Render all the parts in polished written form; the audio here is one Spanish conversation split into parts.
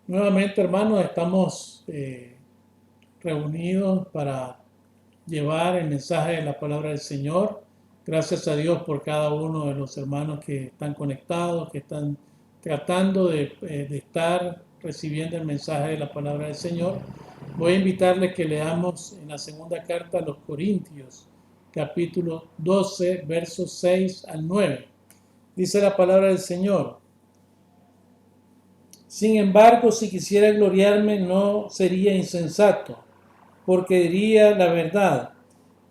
Nuevamente, hermanos, estamos reunidos para llevar el mensaje de la palabra del Señor. Gracias a Dios por cada uno de los hermanos que están conectados, que están tratando de estar recibiendo el mensaje de la palabra del Señor. Voy a invitarles que leamos en la segunda carta a los Corintios, capítulo 12, versos 6 al 9. Dice la palabra del Señor: sin embargo, si quisiera gloriarme, no sería insensato, porque diría la verdad,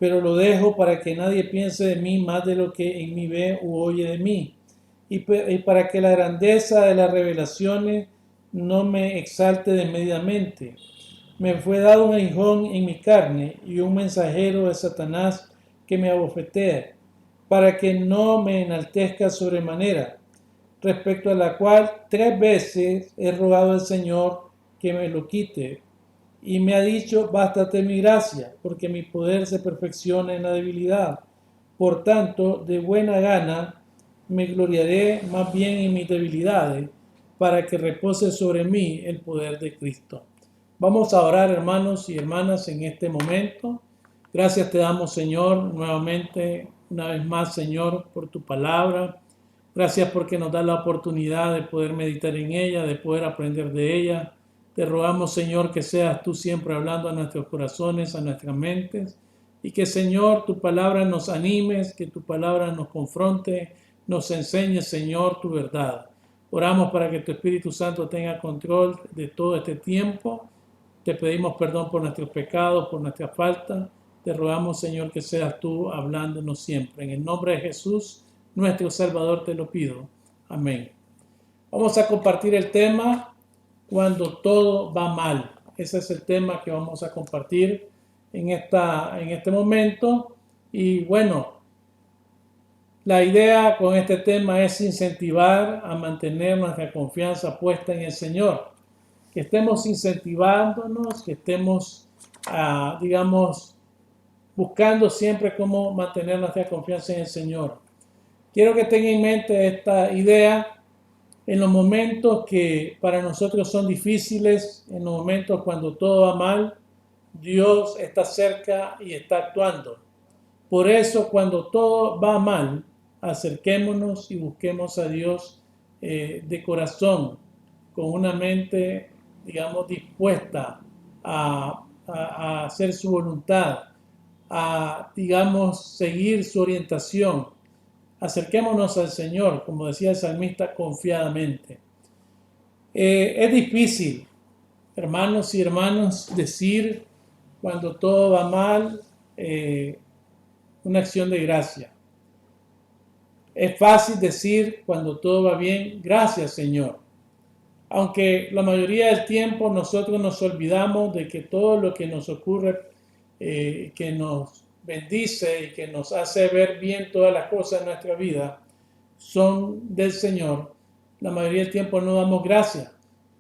pero lo dejo para que nadie piense de mí más de lo que en mí ve u oye de mí, y para que la grandeza de las revelaciones no me exalte desmedidamente. Me fue dado un aguijón en mi carne y un mensajero de Satanás que me abofetea, para que no me enaltezca sobremanera, respecto a la cual 3 veces he rogado al Señor que me lo quite. Y me ha dicho: bástate mi gracia, porque mi poder se perfecciona en la debilidad. Por tanto, de buena gana me gloriaré más bien en mis debilidades, para que repose sobre mí el poder de Cristo. Vamos a orar, hermanos y hermanas, en este momento. Gracias te damos, Señor, nuevamente, una vez más, Señor, por tu palabra. Gracias porque nos da la oportunidad de poder meditar en ella, de poder aprender de ella. Te rogamos, Señor, que seas tú siempre hablando a nuestros corazones, a nuestras mentes, y que, Señor, tu palabra nos animes, que tu palabra nos confronte, nos enseñe, Señor, tu verdad. Oramos para que tu Espíritu Santo tenga control de todo este tiempo. Te pedimos perdón por nuestros pecados, por nuestra falta. Te rogamos, Señor, que seas tú hablándonos siempre. En el nombre de Jesús, nuestro Salvador, te lo pido. Amén. Vamos a compartir el tema: cuando todo va mal. Ese es el tema que vamos a compartir en este momento. Y bueno, la idea con este tema es incentivar a mantener nuestra confianza puesta en el Señor. Que estemos incentivándonos, que estemos, digamos, buscando siempre cómo mantener nuestra confianza en el Señor. Quiero que tengan en mente esta idea en los momentos que para nosotros son difíciles, en los momentos cuando todo va mal. Dios está cerca y está actuando. Por eso, cuando todo va mal, acerquémonos y busquemos a Dios de corazón, con una mente, digamos, dispuesta a hacer su voluntad, a, digamos, seguir su orientación. Acerquémonos al Señor, como decía el salmista, confiadamente. Es difícil, hermanos y hermanas, decir cuando todo va mal una acción de gracia. Es fácil decir cuando todo va bien, gracias, Señor. Aunque la mayoría del tiempo nosotros nos olvidamos de que todo lo que nos ocurre, que nos bendice y que nos hace ver bien todas las cosas en nuestra vida, son del Señor. La mayoría del tiempo no damos gracias.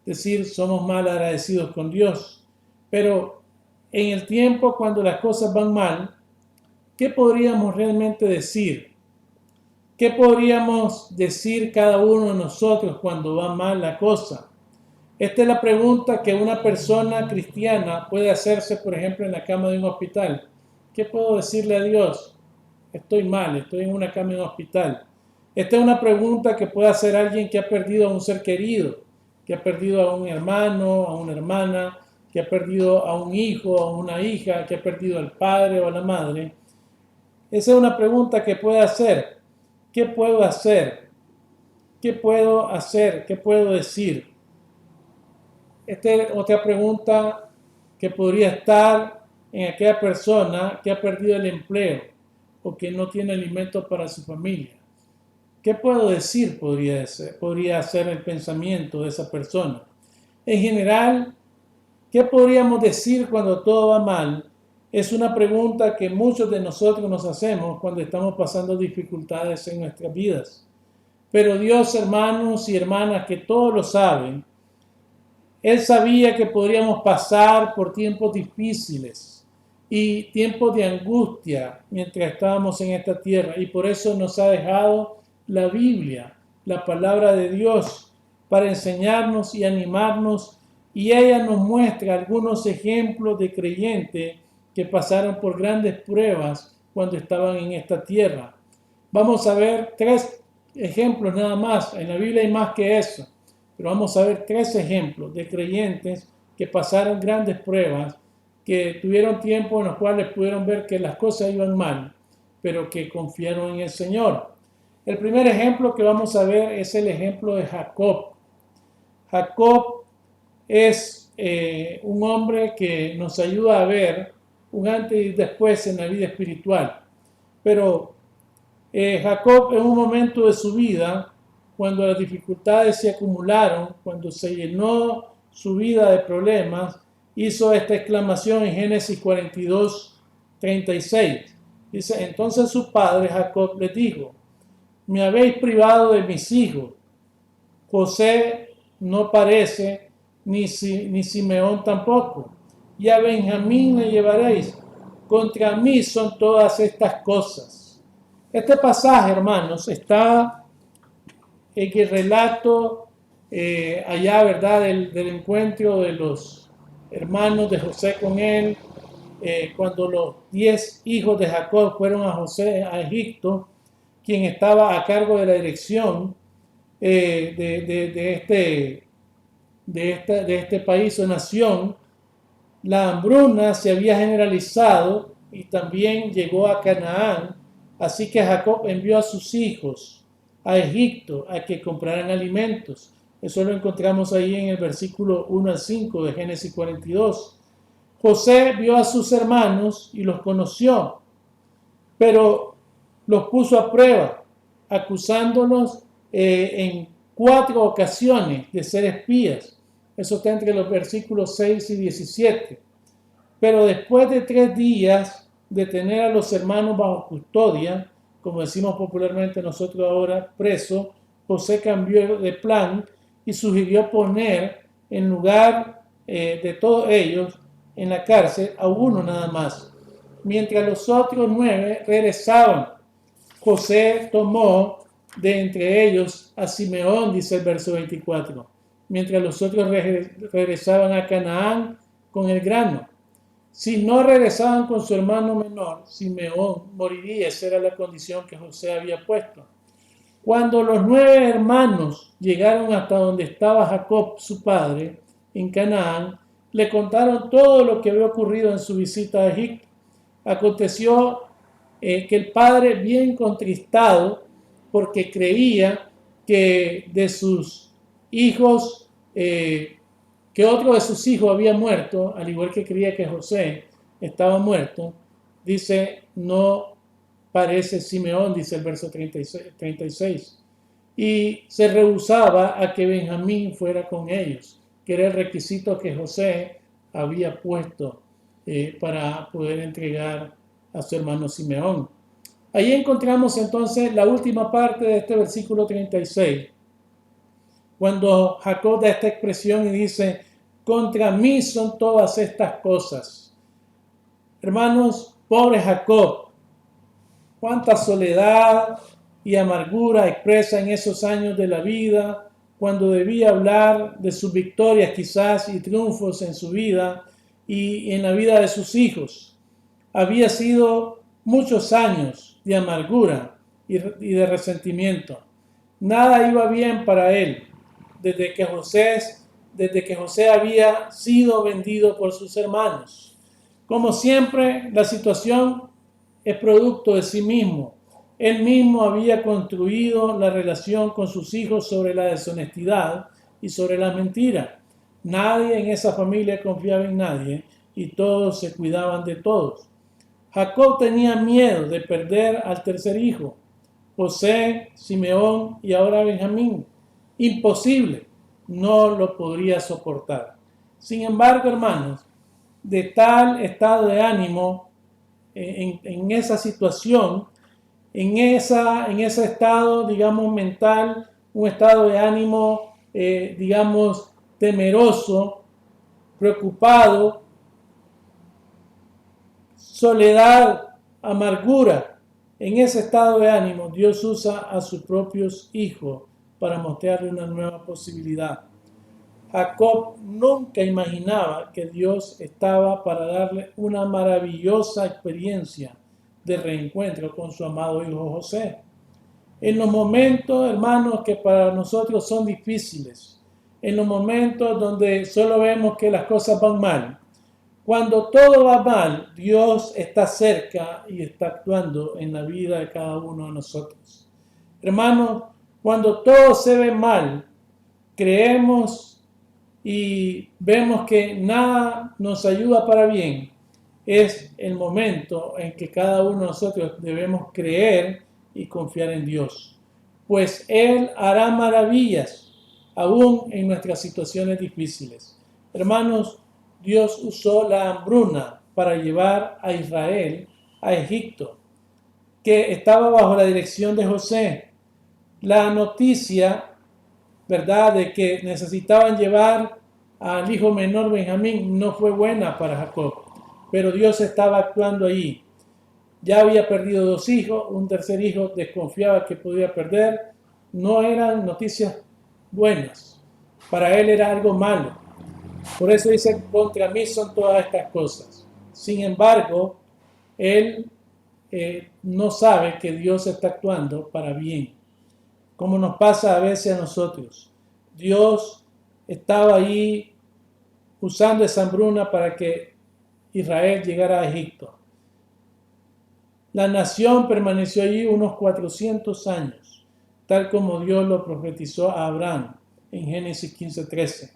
Es decir, somos mal agradecidos con Dios. Pero en el tiempo cuando las cosas van mal, ¿qué podríamos realmente decir? ¿Qué podríamos decir cada uno de nosotros cuando va mal la cosa? Esta es la pregunta que una persona cristiana puede hacerse, por ejemplo, en la cama de un hospital. ¿Qué puedo decirle a Dios? Estoy mal, estoy en una cama de un hospital. Esta es una pregunta que puede hacer alguien que ha perdido a un ser querido, que ha perdido a un hermano, a una hermana, que ha perdido a un hijo, a una hija, que ha perdido al padre o a la madre. Esa es una pregunta que puede hacer. ¿Qué puedo hacer? ¿Qué puedo hacer? ¿Qué puedo decir? Esta es otra pregunta que podría estar en aquella persona que ha perdido el empleo o que no tiene alimento para su familia. ¿Qué puedo decir? Podría ser el pensamiento de esa persona. En general, ¿qué podríamos decir cuando todo va mal? Es una pregunta que muchos de nosotros nos hacemos cuando estamos pasando dificultades en nuestras vidas. Pero Dios, hermanos y hermanas, que todos lo saben, Él sabía que podríamos pasar por tiempos difíciles y tiempos de angustia mientras estábamos en esta tierra. Y por eso nos ha dejado la Biblia, la palabra de Dios, para enseñarnos y animarnos y ella nos muestra algunos ejemplos de creyentes que pasaron por grandes pruebas cuando estaban en esta tierra. Vamos a ver 3 ejemplos nada más. En la Biblia hay más que eso, pero vamos a ver 3 ejemplos de creyentes que pasaron grandes pruebas, que tuvieron tiempo en los cuales pudieron ver que las cosas iban mal, pero que confiaron en el Señor. El primer ejemplo que vamos a ver es el ejemplo de Jacob. Jacob es un hombre que nos ayuda a ver un antes y después en la vida espiritual. Pero Jacob, en un momento de su vida, cuando las dificultades se acumularon, cuando se llenó su vida de problemas, hizo esta exclamación en Génesis 42, 36. Dice, entonces su padre Jacob les dijo, me habéis privado de mis hijos. José no parece, ni Simeón tampoco. Y a Benjamín le llevaréis. Contra mí son todas estas cosas. Este pasaje, hermanos, está en el relato allá, ¿verdad?, del encuentro de los hermanos de José con él, cuando los 10 hijos de Jacob fueron a José a Egipto, quien estaba a cargo de la dirección de este país o nación. La hambruna se había generalizado y también llegó a Canaán, así que Jacob envió a sus hijos a Egipto a que compraran alimentos. Eso lo encontramos ahí en el versículo 1 al 5 de Génesis 42. José vio a sus hermanos y los conoció, pero los puso a prueba, acusándolos en 4 ocasiones de ser espías. Eso está entre los versículos 6 y 17. Pero después de 3 días de tener a los hermanos bajo custodia, como decimos popularmente nosotros ahora, preso, José cambió de plan y sugirió poner en lugar de todos ellos en la cárcel a uno nada más. Mientras los otros 9 regresaban, José tomó de entre ellos a Simeón, dice el verso 24, mientras los otros regresaban a Canaán con el grano. Si no regresaban con su hermano menor, Simeón moriría. Esa era la condición que José había puesto. Cuando los 9 hermanos llegaron hasta donde estaba Jacob, su padre, en Canaán, le contaron todo lo que había ocurrido en su visita a Egipto. Aconteció que el padre, bien contristado, porque creía que de sus hijos, que otro de sus hijos había muerto, al igual que creía que José estaba muerto, dice, no parece Simeón, dice el verso 36, y se rehusaba a que Benjamín fuera con ellos, que era el requisito que José había puesto para poder entregar a su hermano Simeón. Ahí encontramos entonces la última parte de este versículo 36, cuando Jacob da esta expresión y dice, contra mí son todas estas cosas. Hermanos, pobre Jacob, cuánta soledad y amargura expresa en esos años de la vida, cuando debía hablar de sus victorias quizás y triunfos en su vida y en la vida de sus hijos. Había sido muchos años de amargura y de resentimiento. Nada iba bien para él desde que José había sido vendido por sus hermanos. Como siempre, la situación es producto de sí mismo. Él mismo había construido la relación con sus hijos sobre la deshonestidad y sobre la mentira. Nadie en esa familia confiaba en nadie y todos se cuidaban de todos. Jacob tenía miedo de perder al tercer hijo, José, Simeón y ahora Benjamín. Imposible, no lo podría soportar. Sin embargo, hermanos, de tal estado de ánimo, en esa situación, en ese estado, digamos, mental, un estado de ánimo, digamos, temeroso, preocupado, soledad, amargura. En ese estado de ánimo, Dios usa a sus propios hijos para mostrarle una nueva posibilidad. Jacob nunca imaginaba que Dios estaba para darle una maravillosa experiencia de reencuentro con su amado hijo José. En los momentos, hermanos, que para nosotros son difíciles, en los momentos donde solo vemos que las cosas van mal, cuando todo va mal, Dios está cerca y está actuando en la vida de cada uno de nosotros. Hermanos, cuando todo se ve mal, creemos y vemos que nada nos ayuda para bien, es el momento en que cada uno de nosotros debemos creer y confiar en Dios, pues Él hará maravillas aún en nuestras situaciones difíciles. Hermanos, Dios usó la hambruna para llevar a Israel a Egipto, que estaba bajo la dirección de José. La noticia, ¿verdad?, de que necesitaban llevar al hijo menor Benjamín no fue buena para Jacob, pero Dios estaba actuando allí. Ya había perdido 2 hijos, un tercer hijo desconfiaba que podía perder. No eran noticias buenas, para él era algo malo. Por eso dice, contra mí son todas estas cosas. Sin embargo, él no sabe que Dios está actuando para bien, como nos pasa a veces a nosotros. Dios estaba ahí usando esa hambruna para que Israel llegara a Egipto. La nación permaneció allí unos 400 años, tal como Dios lo profetizó a Abraham en Génesis 15:13.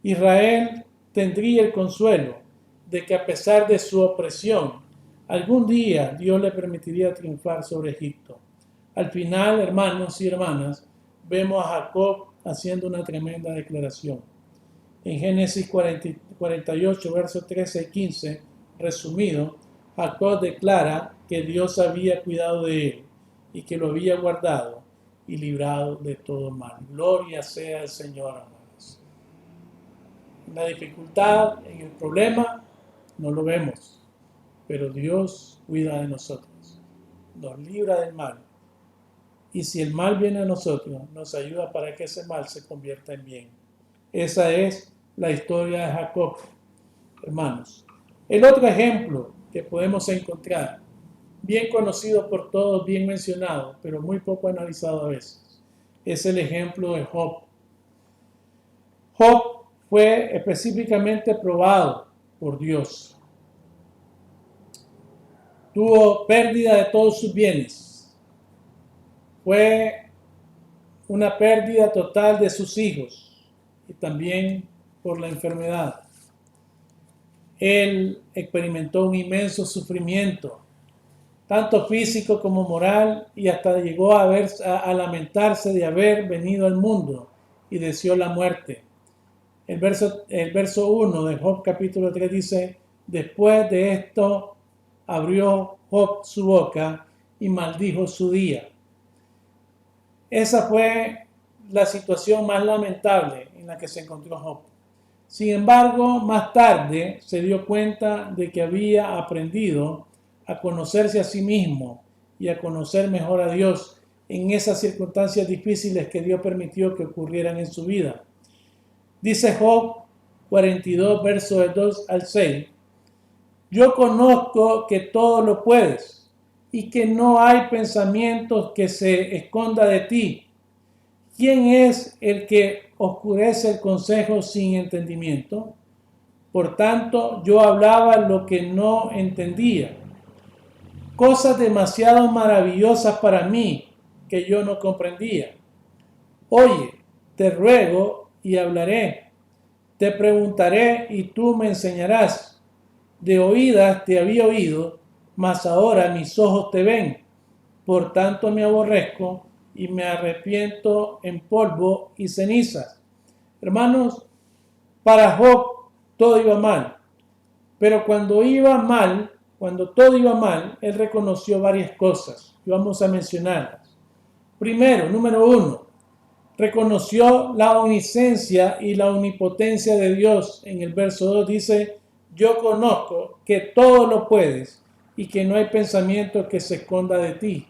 Israel tendría el consuelo de que a pesar de su opresión, algún día Dios le permitiría triunfar sobre Egipto. Al final, hermanos y hermanas, vemos a Jacob haciendo una tremenda declaración. En Génesis 48, versos 13 y 15, resumido, Jacob declara que Dios había cuidado de él y que lo había guardado y librado de todo mal. Gloria sea al Señor, hermanos. En la dificultad, en el problema, no lo vemos, pero Dios cuida de nosotros, nos libra del mal. Y si el mal viene a nosotros, nos ayuda para que ese mal se convierta en bien. Esa es la historia de Jacob, hermanos. El otro ejemplo que podemos encontrar, bien conocido por todos, bien mencionado, pero muy poco analizado a veces, es el ejemplo de Job. Job fue específicamente probado por Dios. Tuvo pérdida de todos sus bienes. Fue una pérdida total de sus hijos y también por la enfermedad. Él experimentó un inmenso sufrimiento, tanto físico como moral, y hasta llegó a lamentarse de haber venido al mundo y deseó la muerte. El verso 1 de Job capítulo 3 dice, después de esto abrió Job su boca y maldijo su día. Esa fue la situación más lamentable en la que se encontró Job. Sin embargo, más tarde se dio cuenta de que había aprendido a conocerse a sí mismo y a conocer mejor a Dios en esas circunstancias difíciles que Dios permitió que ocurrieran en su vida. Dice Job 42, versos 2 al 6, yo conozco que todo lo puedes y que no hay pensamientos que se esconda de ti. ¿Quién es el que oscurece el consejo sin entendimiento? Por tanto, yo hablaba lo que no entendía. Cosas demasiado maravillosas para mí que yo no comprendía. Oye, te ruego y hablaré. Te preguntaré y tú me enseñarás. De oídas te había oído, mas ahora mis ojos te ven. Por tanto me aborrezco y me arrepiento en polvo y cenizas. Hermanos, para Job todo iba mal. Pero cuando todo iba mal, él reconoció varias cosas. Y vamos a mencionarlas. Primero, número 1, reconoció la omnisciencia y la omnipotencia de Dios. En el verso 2 dice, yo conozco que todo lo puedes y que no hay pensamiento que se esconda de ti.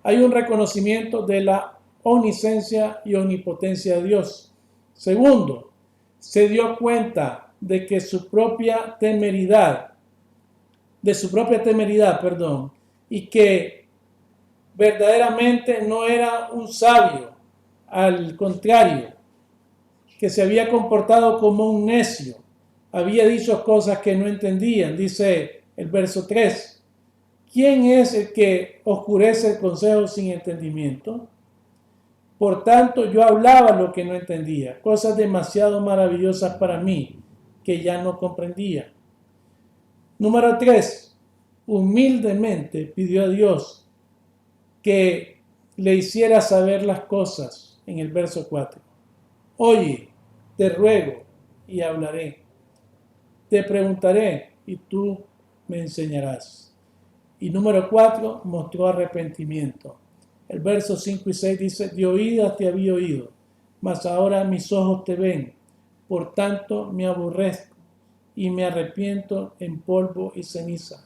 Hay un reconocimiento de la omnisciencia y omnipotencia de Dios. Segundo, se dio cuenta de que su propia temeridad, y que verdaderamente no era un sabio, al contrario, que se había comportado como un necio, había dicho cosas que no entendían. Dice el verso 3, ¿quién es el que oscurece el consejo sin entendimiento? Por tanto, yo hablaba lo que no entendía, cosas demasiado maravillosas para mí que ya no comprendía. Número 3, humildemente pidió a Dios que le hiciera saber las cosas en el verso 4. Oye, te ruego y hablaré. Te preguntaré y tú me enseñarás. Y número 4, mostró arrepentimiento. El verso 5 y 6 dice, de oídas te había oído, mas ahora mis ojos te ven. Por tanto me aborrezco y me arrepiento en polvo y ceniza.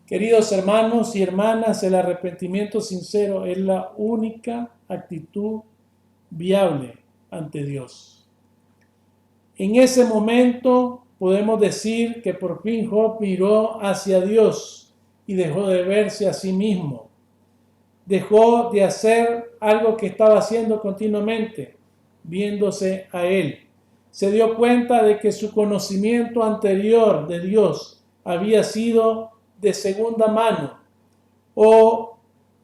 Queridos hermanos y hermanas, el arrepentimiento sincero es la única actitud viable ante Dios. En ese momento podemos decir que por fin Job miró hacia Dios y dejó de verse a sí mismo. Dejó de hacer algo que estaba haciendo continuamente, viéndose a él. Se dio cuenta de que su conocimiento anterior de Dios había sido de segunda mano, o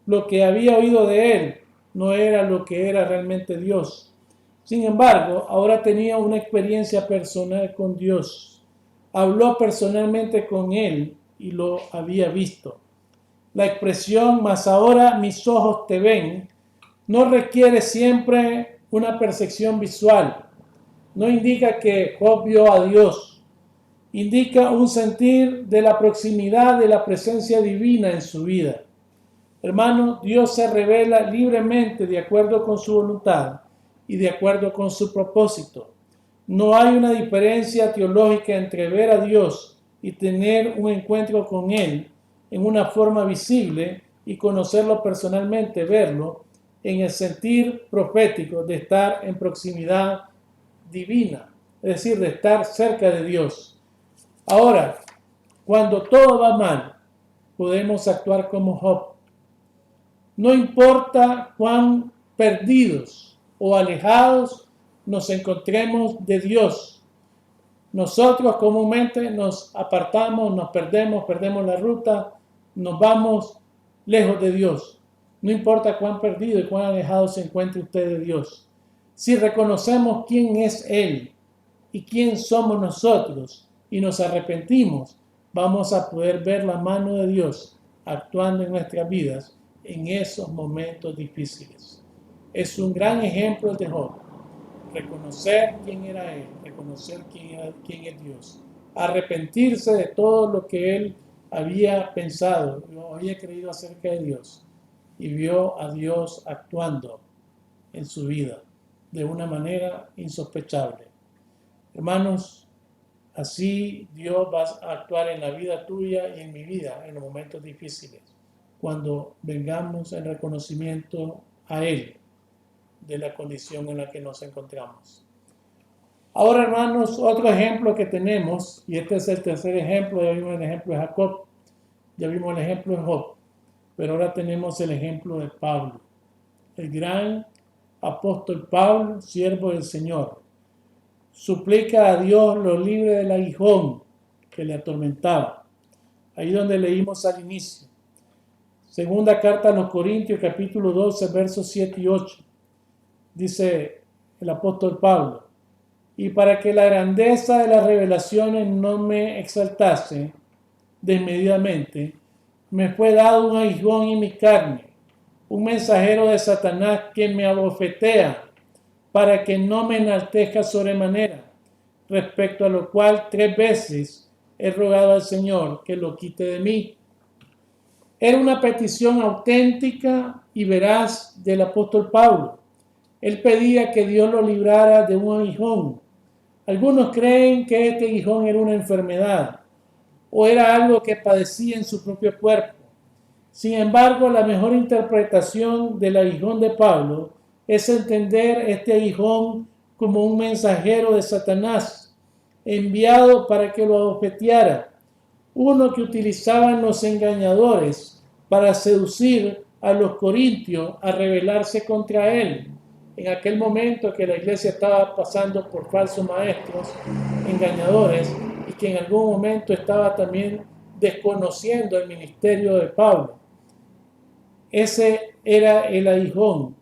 lo que había oído de él no era lo que era realmente Dios. Sin embargo, ahora tenía una experiencia personal con Dios. Habló personalmente con él y lo había visto. La expresión, mas ahora mis ojos te ven, no requiere siempre una percepción visual. No indica que Job vio a Dios. Indica un sentir de la proximidad de la presencia divina en su vida. Hermano, Dios se revela libremente de acuerdo con su voluntad y de acuerdo con su propósito. No hay una diferencia teológica entre ver a Dios y tener un encuentro con Él en una forma visible y conocerlo personalmente, verlo en el sentir profético de estar en proximidad divina, es decir, de estar cerca de Dios. Ahora, cuando todo va mal, podemos actuar como Job. No importa cuán perdidos o alejados nos encontremos de Dios. Nosotros comúnmente nos apartamos, nos perdemos la ruta, nos vamos lejos de Dios. No importa cuán perdido y cuán alejado se encuentre usted de Dios. Si reconocemos quién es Él y quién somos nosotros y nos arrepentimos, vamos a poder ver la mano de Dios actuando en nuestras vidas en esos momentos difíciles. Es un gran ejemplo de Job. Reconocer quién era él, reconocer quién es Dios, arrepentirse de todo lo que él había pensado, había creído acerca de Dios, y vio a Dios actuando en su vida de una manera insospechable. Hermanos, así Dios va a actuar en la vida tuya y en mi vida en los momentos difíciles, cuando vengamos en reconocimiento a Él de la condición en la que nos encontramos. Ahora, hermanos, otro ejemplo que tenemos, y este es el tercer ejemplo, ya vimos el ejemplo de Jacob, ya vimos el ejemplo de Job, pero ahora tenemos el ejemplo de Pablo, el gran apóstol Pablo, siervo del Señor. Suplica a Dios lo libre del aguijón que le atormentaba. Ahí donde leímos al inicio. Segunda carta a los Corintios, capítulo 12, versos 7 y 8. Dice el apóstol Pablo, y para que la grandeza de las revelaciones no me exaltase desmedidamente, me fue dado un aguijón en mi carne, un mensajero de Satanás que me abofetea, para que no me enaltezca sobremanera, respecto a lo cual 3 veces he rogado al Señor que lo quite de mí. Era una petición auténtica y veraz del apóstol Pablo. Él pedía que Dios lo librara de un aguijón. Algunos creen que este aguijón era una enfermedad o era algo que padecía en su propio cuerpo. Sin embargo, la mejor interpretación del aguijón de Pablo es entender este aguijón como un mensajero de Satanás, enviado para que lo abofeteara, uno que utilizaban los engañadores para seducir a los corintios a rebelarse contra él. En aquel momento que la iglesia estaba pasando por falsos maestros, engañadores, y que en algún momento estaba también desconociendo el ministerio de Pablo. Ese era el aguijón.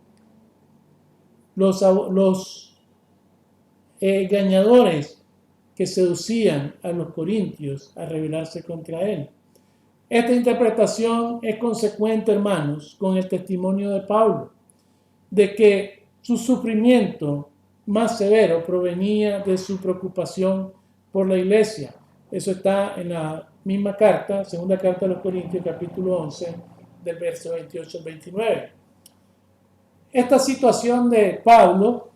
Los engañadores que seducían a los corintios a rebelarse contra él. Esta interpretación es consecuente, hermanos, con el testimonio de Pablo, de que su sufrimiento más severo provenía de su preocupación por la iglesia. Eso está en la misma carta, segunda carta de los Corintios, capítulo 11, del verso 28 al 29. Esta situación de Pablo,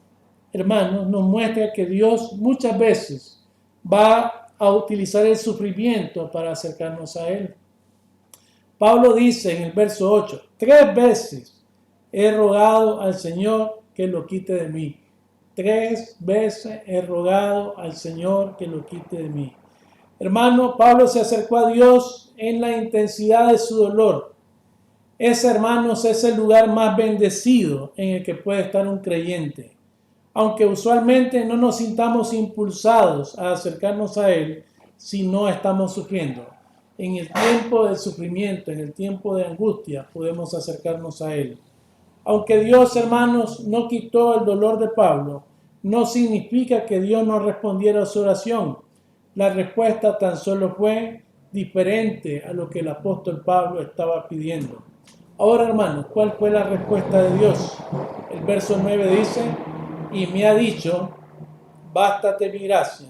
hermanos, nos muestra que Dios muchas veces va a utilizar el sufrimiento para acercarnos a Él. Pablo dice en el verso 8, 3 veces he rogado al Señor que lo quite de mí. 3 veces he rogado al Señor que lo quite de mí. Hermano, Pablo se acercó a Dios en la intensidad de su dolor. Ese, hermanos, es el lugar más bendecido en el que puede estar un creyente. Aunque usualmente no nos sintamos impulsados a acercarnos a Él si no estamos sufriendo. En el tiempo del sufrimiento, en el tiempo de angustia, podemos acercarnos a Él. Aunque Dios, hermanos, no quitó el dolor de Pablo, no significa que Dios no respondiera a su oración. La respuesta tan solo fue diferente a lo que el apóstol Pablo estaba pidiendo. Ahora, hermanos, ¿cuál fue la respuesta de Dios? El verso 9 dice, y me ha dicho, bástate mi gracia,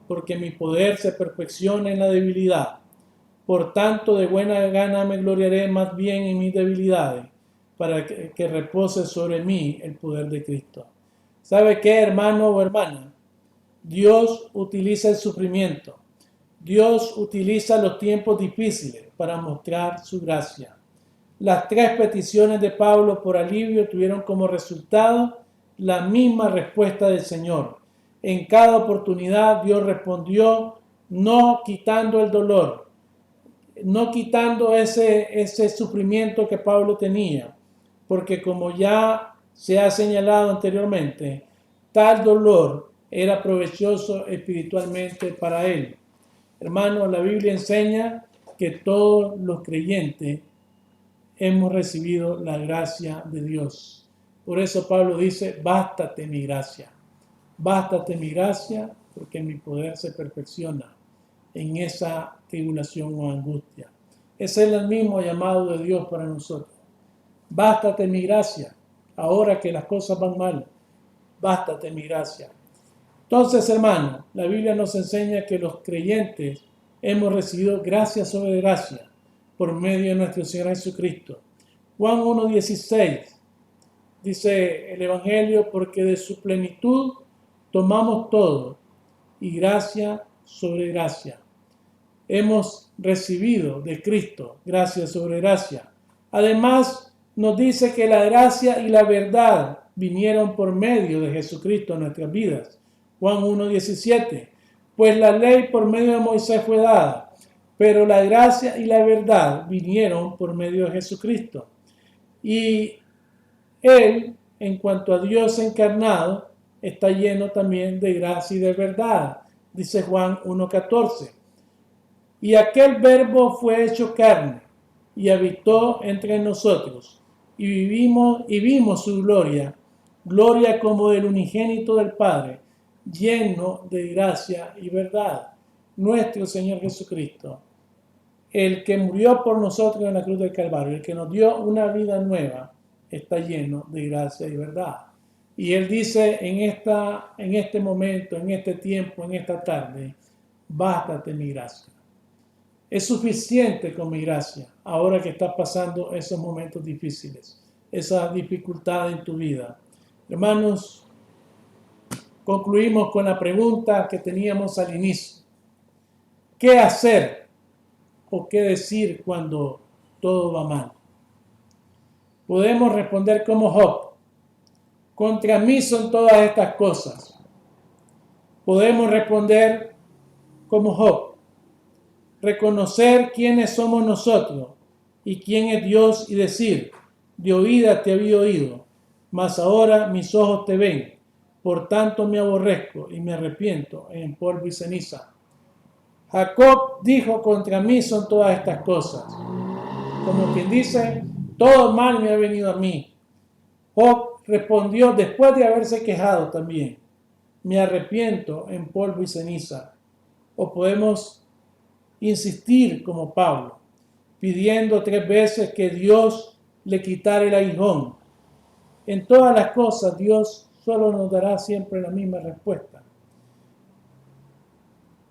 porque mi poder se perfecciona en la debilidad. Por tanto, de buena gana me gloriaré más bien en mis debilidades, para que repose sobre mí el poder de Cristo. ¿Sabe qué, hermano o hermana? Dios utiliza el sufrimiento. Dios utiliza los tiempos difíciles para mostrar su gracia. Las 3 peticiones de Pablo por alivio tuvieron como resultado la misma respuesta del Señor. En cada oportunidad Dios respondió no quitando el dolor, no quitando ese sufrimiento que Pablo tenía, porque como ya se ha señalado anteriormente, tal dolor era provechoso espiritualmente para él. Hermanos, la Biblia enseña que todos los creyentes hemos recibido la gracia de Dios. Por eso Pablo dice, bástate mi gracia. Bástate mi gracia, porque mi poder se perfecciona en esa tribulación o angustia. Ese es el mismo llamado de Dios para nosotros. Bástate mi gracia, ahora que las cosas van mal. Bástate mi gracia. Entonces, hermano, la Biblia nos enseña que los creyentes hemos recibido gracia sobre gracia por medio de nuestro Señor Jesucristo. Juan 1:16 dice el Evangelio, porque de su plenitud tomamos todo y gracia sobre gracia. Hemos recibido de Cristo gracia sobre gracia. Además, nos dice que la gracia y la verdad vinieron por medio de Jesucristo en nuestras vidas. Juan 1:17, pues la ley por medio de Moisés fue dada, pero la gracia y la verdad vinieron por medio de Jesucristo. Y Él, en cuanto a Dios encarnado, está lleno también de gracia y de verdad, dice Juan 1:14. Y aquel verbo fue hecho carne y habitó entre nosotros, y vimos su gloria, gloria como del unigénito del Padre, lleno de gracia y verdad. Nuestro Señor Jesucristo, el que murió por nosotros en la cruz del Calvario, el que nos dio una vida nueva, está lleno de gracia y verdad. Y Él dice en este momento, en este tiempo, en esta tarde, bástate mi gracia. Es suficiente con mi gracia, ahora que estás pasando esos momentos difíciles, esas dificultades en tu vida. Hermanos, concluimos con la pregunta que teníamos al inicio. ¿Qué hacer o qué decir cuando todo va mal? Podemos responder como Job. Contra mí son todas estas cosas, Podemos responder como Job, reconocer quiénes somos nosotros y quién es Dios y decir, de oída te había oído, mas ahora mis ojos te ven, por tanto me aborrezco y me arrepiento en polvo y ceniza. Jacob dijo, contra mí son todas estas cosas. Como quien dice, todo mal me ha venido a mí. Job respondió después de haberse quejado también, me arrepiento en polvo y ceniza. O podemos insistir como Pablo, pidiendo 3 veces que Dios le quitara el aguijón. En todas las cosas Dios solo nos dará siempre la misma respuesta.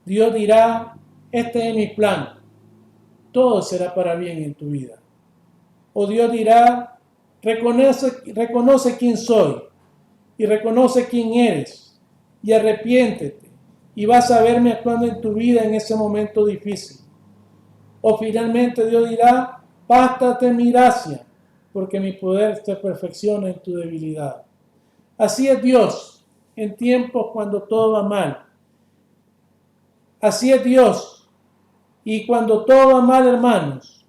Dios dirá, este es mi plan, todo será para bien en tu vida. O Dios dirá, reconoce quién soy y reconoce quién eres y arrepiéntete y vas a verme actuando en tu vida en ese momento difícil. O finalmente Dios dirá, bástate mi gracia, porque mi poder se perfecciona en tu debilidad. Así es Dios en tiempos cuando todo va mal. Así es Dios. Y cuando todo va mal, hermanos,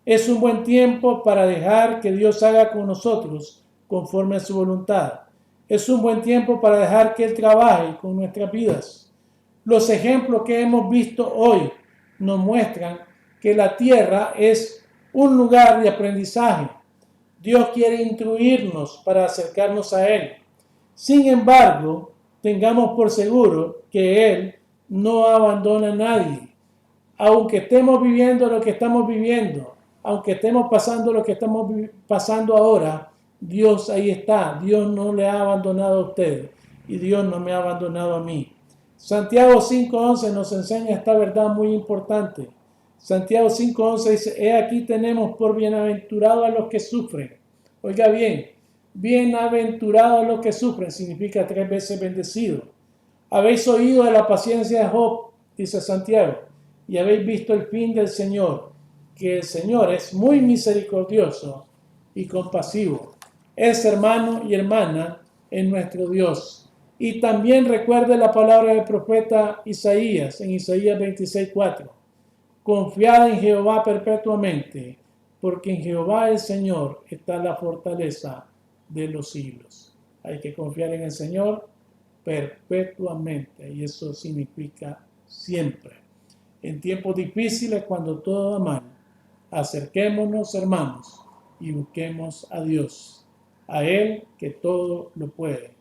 es un buen tiempo para dejar que Dios haga con nosotros conforme a su voluntad. Es un buen tiempo para dejar que Él trabaje con nuestras vidas. Los ejemplos que hemos visto hoy nos muestran que la tierra es un lugar de aprendizaje. Dios quiere instruirnos para acercarnos a Él. Sin embargo, tengamos por seguro que Él no abandona a nadie. Aunque estemos viviendo lo que estamos viviendo, aunque estemos pasando lo que estamos pasando ahora, Dios ahí está. Dios no le ha abandonado a usted y Dios no me ha abandonado a mí. Santiago 5:11 nos enseña esta verdad muy importante. Santiago 5:11 dice, he aquí tenemos por bienaventurados a los que sufren. Oiga bien, bienaventurados a los que sufren significa 3 veces bendecido. Habéis oído de la paciencia de Job, dice Santiago, y habéis visto el fin del Señor, que el Señor es muy misericordioso y compasivo. Es hermano y hermana en nuestro Dios. Y también recuerde la palabra del profeta Isaías, en Isaías 26:4. Confiad en Jehová perpetuamente, porque en Jehová el Señor está la fortaleza de los siglos. Hay que confiar en el Señor perpetuamente, y eso significa siempre. En tiempos difíciles, cuando todo va mal, acerquémonos, hermanos, y busquemos a Dios, a Él que todo lo puede,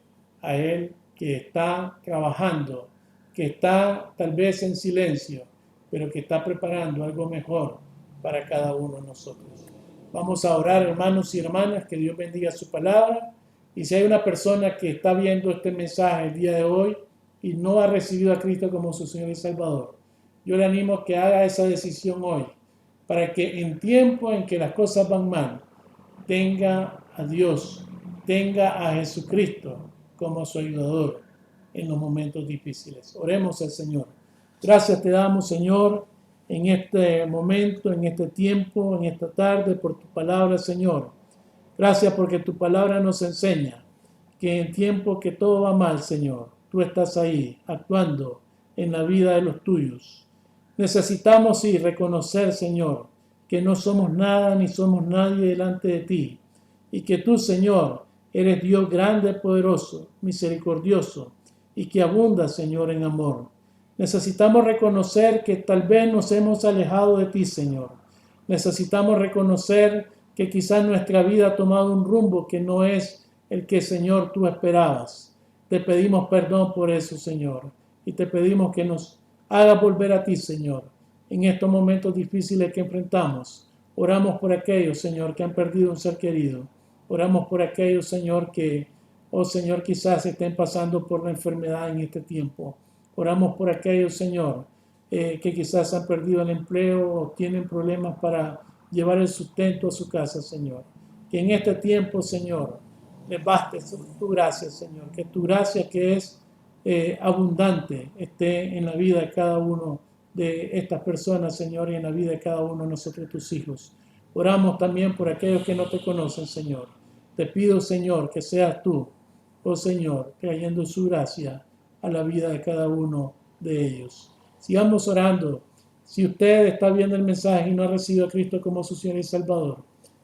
a Él que está trabajando, que está tal vez en silencio, pero que está preparando algo mejor para cada uno de nosotros. Vamos a orar, hermanos y hermanas, que Dios bendiga su palabra. Y si hay una persona que está viendo este mensaje el día de hoy y no ha recibido a Cristo como su Señor y Salvador, yo le animo a que haga esa decisión hoy, para que en tiempo en que las cosas van mal, tenga a Dios, tenga a Jesucristo como su ayudador en los momentos difíciles. Oremos al Señor. Gracias te damos, Señor, en este momento, en este tiempo, en esta tarde, por tu palabra, Señor. Gracias porque tu palabra nos enseña que en tiempo que todo va mal, Señor, tú estás ahí, actuando en la vida de los tuyos. Necesitamos, sí, reconocer, Señor, que no somos nada ni somos nadie delante de ti, y que tú, Señor, eres Dios grande, poderoso, misericordioso, y que abunda, Señor, en amor. Necesitamos reconocer que tal vez nos hemos alejado de ti, Señor. Necesitamos reconocer que quizás nuestra vida ha tomado un rumbo que no es el que, Señor, tú esperabas. Te pedimos perdón por eso, Señor, y te pedimos que nos hagas volver a ti, Señor, en estos momentos difíciles que enfrentamos. Oramos por aquellos, Señor, que han perdido un ser querido. Oramos por aquellos, Señor, que, oh Señor, quizás estén pasando por la enfermedad en este tiempo. Oramos por aquellos, Señor, que quizás han perdido el empleo o tienen problemas para llevar el sustento a su casa, Señor. Que en este tiempo, Señor, les baste tu gracia, Señor. Que tu gracia, que es abundante, esté en la vida de cada uno de estas personas, Señor, y en la vida de cada uno de nosotros, tus hijos. Oramos también por aquellos que no te conocen, Señor. Te pido, Señor, que seas tú, oh Señor, trayendo su gracia a la vida de cada uno de ellos. Sigamos orando. Si usted está viendo el mensaje y no ha recibido a Cristo como su Señor y Salvador,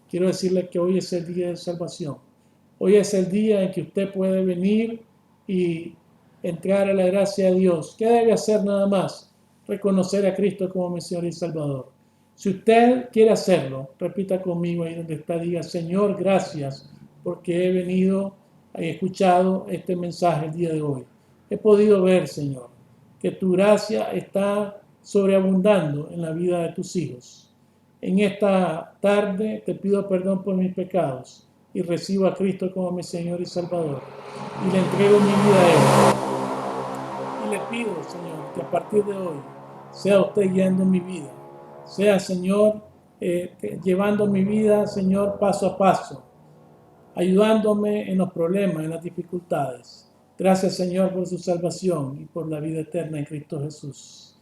quiero decirle que hoy es el día de salvación. Hoy es el día en que usted puede venir y entrar a la gracia de Dios. ¿Qué debe hacer nada más? Reconocer a Cristo como mi Señor y Salvador. Si usted quiere hacerlo, repita conmigo ahí donde está, diga: Señor, gracias porque he venido y he escuchado este mensaje el día de hoy. He podido ver, Señor, que tu gracia está sobreabundando en la vida de tus hijos. En esta tarde te pido perdón por mis pecados y recibo a Cristo como mi Señor y Salvador. Y le entrego mi vida a Él. Y le pido, Señor, que a partir de hoy sea usted guiando mi vida. Sea, Señor, llevando mi vida, Señor, paso a paso, ayudándome en los problemas, en las dificultades. Gracias, Señor, por su salvación y por la vida eterna en Cristo Jesús.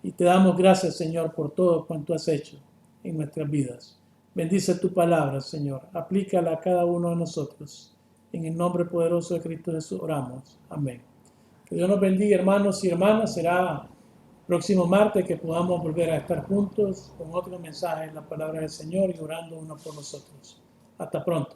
Y te damos gracias, Señor, por todo cuanto has hecho en nuestras vidas. Bendice tu palabra, Señor. Aplícala a cada uno de nosotros. En el nombre poderoso de Cristo Jesús oramos. Amén. Que Dios nos bendiga, hermanos y hermanas. Será próximo martes que podamos volver a estar juntos con otro mensaje en la palabra del Señor y orando uno por nosotros. Hasta pronto.